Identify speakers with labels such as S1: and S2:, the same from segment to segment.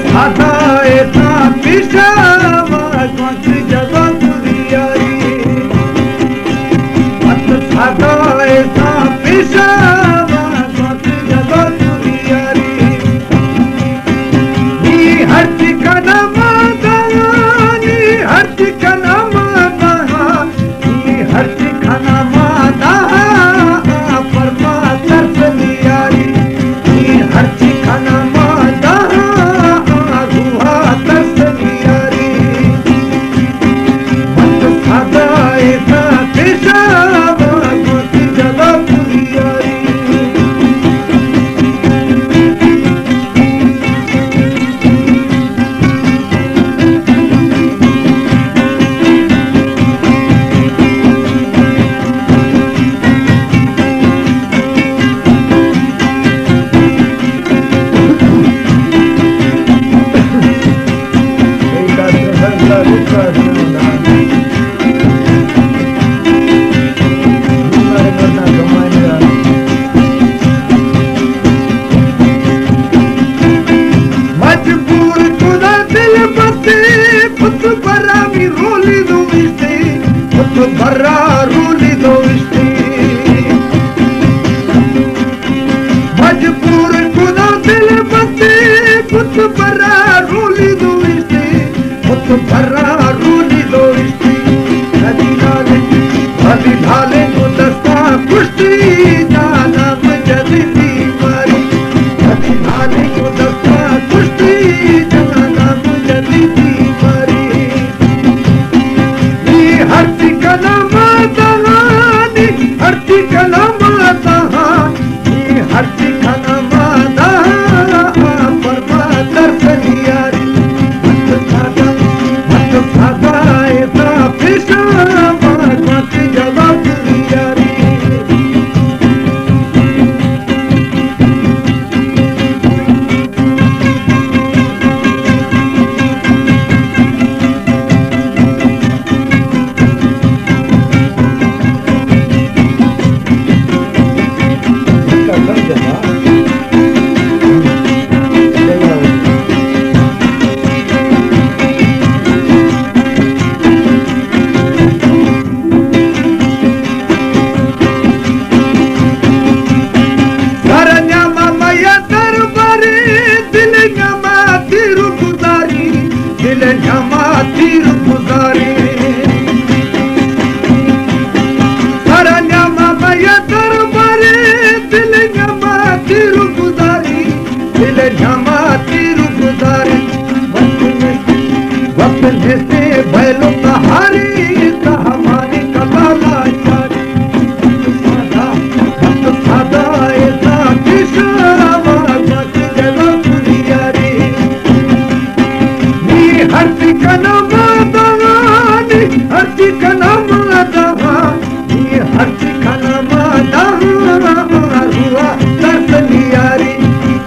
S1: साधा ऐसा पिशावा कौन जगह दुनियारी मत साधा ऐसा पिशावा कौन जगह दुनियारी नी हर ठिकाना माता नी हर ठिकाना माता नी हर ठिकाना माता परमा दर्शनियारी नी हर ठिकाना barra ruli dosti majbur kuda dil bate put barra ruli dosti put barra ruli dosti nadi dhale ko dasta kushti jana majdi mari nadi dhale ko dasta kushti jana majdi mari हर ठिकाना माता नी हर ठिकाना माता नी हर ठिकाना माता परमा दर्शनियारी मत साधा ऐसा पिशावा मत जगह दुनियारी तिर गुजारे सारा न्यामा मैया दरबारे दिल न्यामा तिर गुजारी दिल न्यामा तिर गुजारे वतन से बैलो कहारी हमारी कबाला यारी सादा ऐसा पिशावा मत जगह दुनियारी हर ठिकाना माता नी हर ठिकाना माता नी हर ठिकाना माता हुआ दर्शनियारी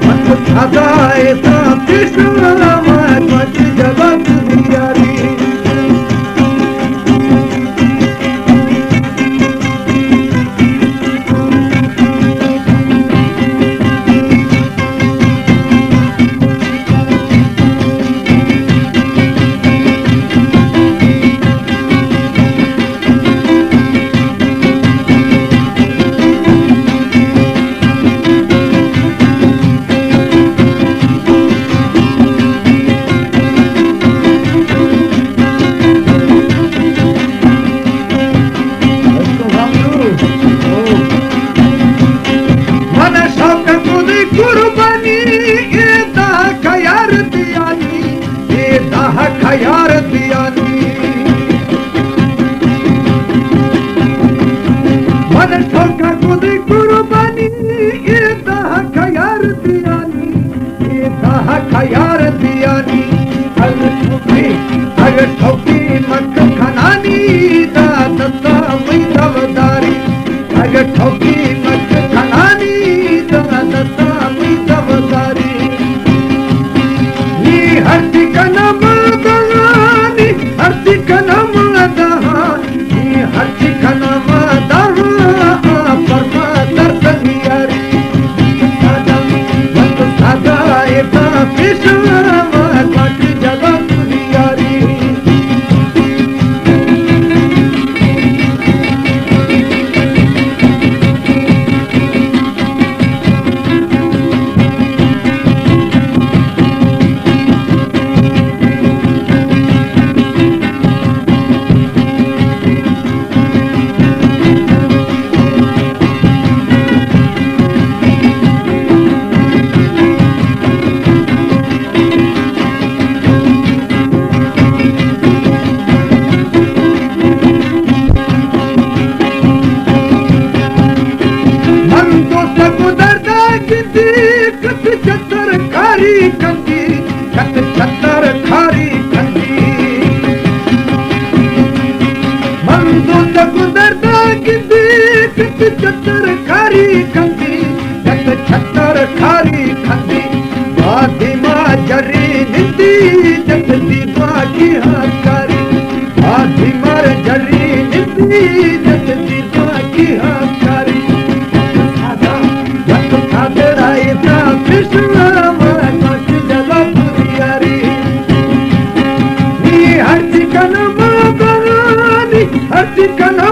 S1: मत साधा ऐसा पिशावा मत जगह दुनियारी खयार दियानी मन ठोका खुदी कुर्बानी ये दाह खयार दियानी ये दाह खयार दियानी अगर ठोकी मत खनानी दा दत्ता मैदावदारी अगर ठोकी मत खनानी दा दत्ता मैदावदारी ये हर ठिकाना हर ठिकाना माता हर ठिकाना माता परमा दर्शनियारी मत साधा ऐसा पिशावा छतर खारी खंदी मंदो त गुजरदा गिंदी छतर खारी खंदी छतर खारी खंदी वादी मां जरी निंदी जत दी बाकी हाकारी वादी मार जरी निंदी जत दी बाकी हाकारी सादा जत सादराई ता कृष्ण मां जला पुरियारी नी हर ठिकाना मां हर ठिकाना